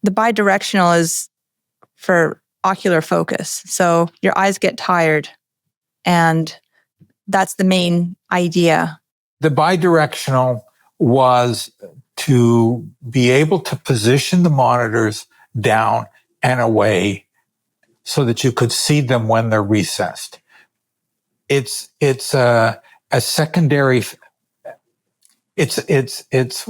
the bi-directional is for ocular focus. So your eyes get tired, and that's the main idea. The bi-directional was to be able to position the monitors down and away so that you could see them when they're recessed. It's a secondary. It's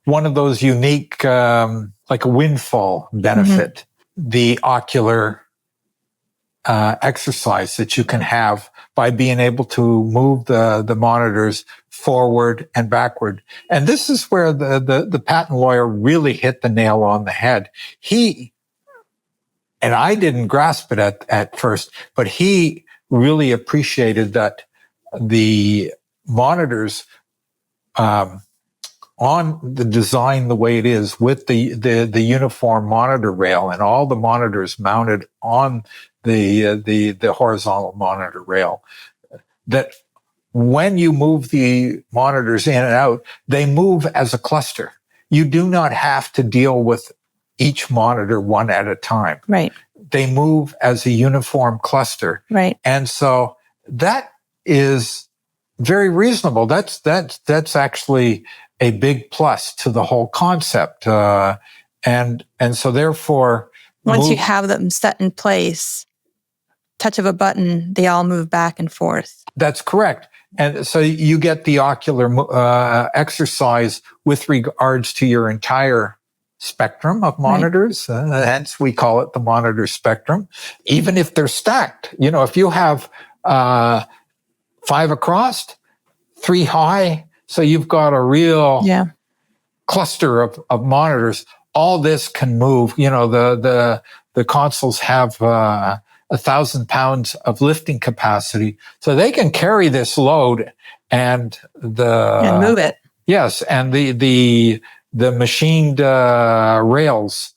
one of those unique, like a windfall benefit, the ocular exercise that you can have by being able to move the monitors forward and backward. And this is where the patent lawyer really hit the nail on the head. And I didn't grasp it at first, but he really appreciated that the monitors, on the design the way it is with the uniform monitor rail and all the monitors mounted on the horizontal monitor rail, that when you move the monitors in and out, they move as a cluster. You do not have to deal with each monitor one at a time. Right. They move as a uniform cluster. Right. And so that is very reasonable. That's actually a big plus to the whole concept. And so therefore, once you have them set in place, touch of a button, they all move back and forth. That's correct. And so you get the ocular exercise with regards to your entire spectrum of monitors. Right. Hence, we call it the monitor spectrum. Even if they're stacked, if you have 5 across, 3 high, so you've got a real cluster of monitors. All this can move. The consoles have 1,000 pounds of lifting capacity, so they can carry this load and move it. Yes, and the machined rails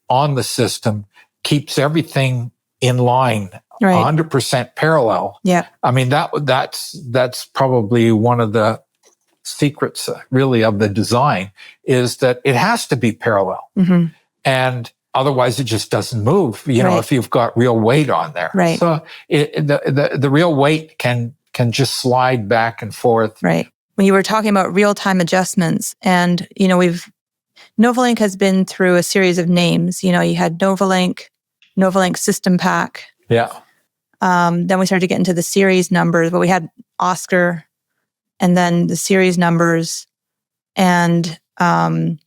on the system keeps everything in line, 100% parallel. Yeah, I mean that's probably one of the secrets, really, of the design, is that it has to be parallel, and otherwise it just doesn't move. If you've got real weight on there, right? So the real weight can just slide back and forth, right? When you were talking about real-time adjustments, and NovaLink has been through a series of names. You had NovaLink System Pack. Yeah. Then we started to get into the series numbers, but we had Oscar, and then the series numbers, and then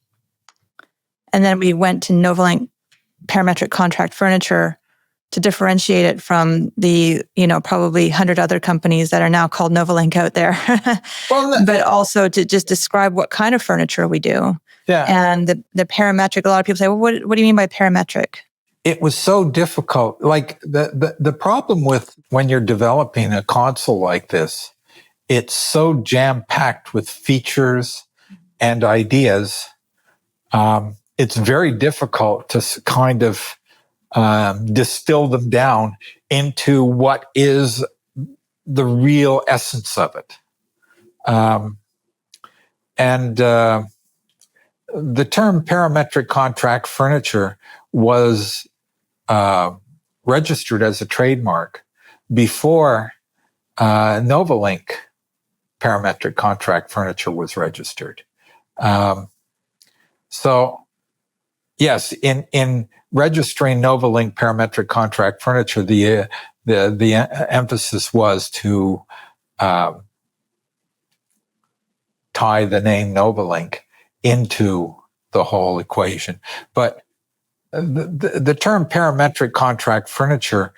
we went to NovaLink Parametric Contract Furniture to differentiate it from the, probably 100 other companies that are now called NovaLink out there. But also to just describe what kind of furniture we do. Yeah. And the parametric, a lot of people say, well, what do you mean by parametric? It was so difficult. Like the problem with when you're developing a console like this, it's so jam-packed with features and ideas. It's very difficult to kind of distill them down into what is the real essence of it. And the term parametric contract furniture was registered as a trademark before NovaLink parametric contract furniture was registered. So yes, in registering NovaLink parametric contract furniture, the emphasis was to tie the name NovaLink into the whole equation. But the term parametric contract furniture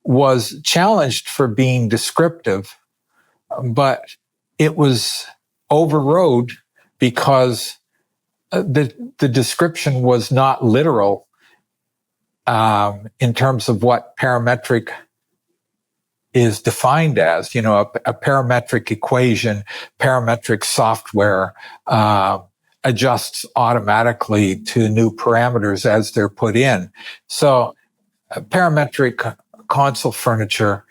was challenged for being descriptive, but it was overrode because the description was not literal in terms of what parametric is defined as. A parametric equation, parametric software adjusts automatically to new parameters as they're put in. So parametric console furniture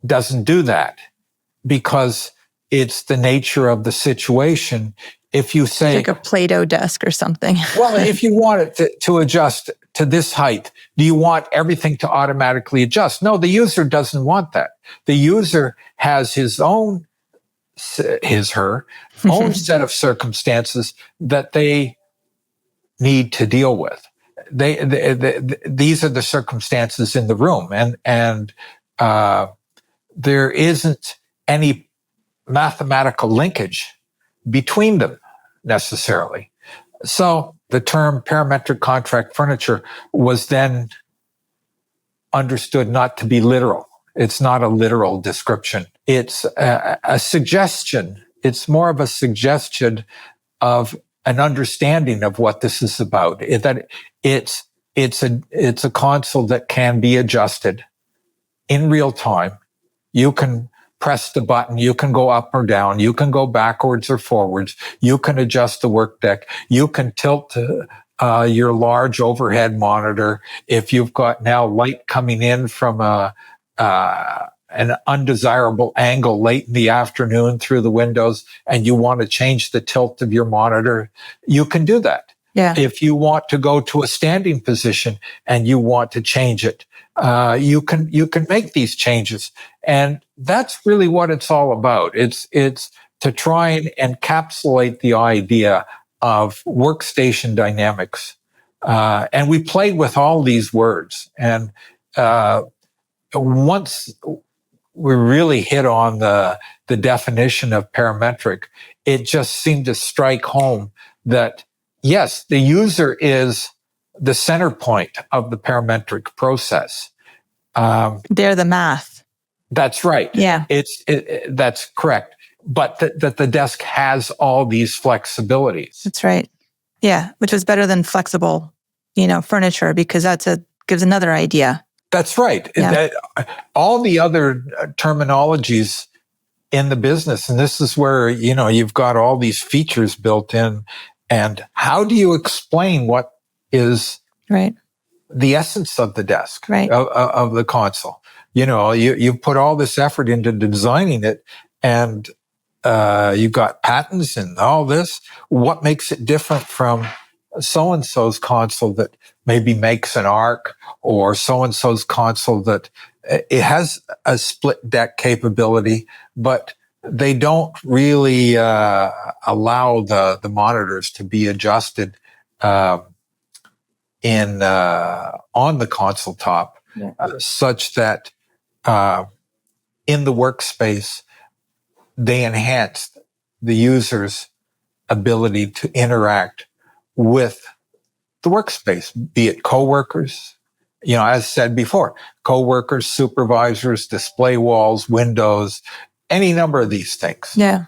doesn't do that because it's the nature of the situation. if you say like a Play-Doh desk or something. well, if you want it to adjust to this height, do you want everything to automatically adjust? No, the user doesn't want that. The user has his own, her own set of circumstances that they need to deal with. These are the circumstances in the room, and there isn't any mathematical linkage between them necessarily. So the term parametric contract furniture was then understood not to be literal. It's not a literal description. It's a suggestion. It's more of a suggestion of an understanding of what this is about. That it's a console that can be adjusted in real time. You can press the button. You can go up or down. You can go backwards or forwards. You can adjust the work deck. You can tilt your large overhead monitor. If you've got now light coming in from an undesirable angle late in the afternoon through the windows, and you want to change the tilt of your monitor, you can do that. Yeah. If you want to go to a standing position and you want to change it, you can make these changes. And that's really what it's all about. It's to try and encapsulate the idea of workstation dynamics. And we played with all these words. And once we really hit on the definition of parametric, it just seemed to strike home that, yes, the user is the center point of the parametric process. They're the math. That's right. Yeah. That's correct. But that the desk has all these flexibilities. That's right. Yeah, which was better than flexible, furniture, because gives another idea. That's right. Yeah. All the other terminologies in the business, and this is where, you've got all these features built in, and how do you explain what is right the essence of the desk, right, of the console? You put all this effort into designing it, and you've got patents and all this. What makes it different from so-and-so's console that maybe makes an arc, or so-and-so's console that it has a split deck capability, but they don't really allow the monitors to be adjusted on the console top, such that in the workspace they enhance the user's ability to interact with the workspace, be it coworkers, as said before, coworkers, supervisors, display walls, windows, any number of these things. Yeah.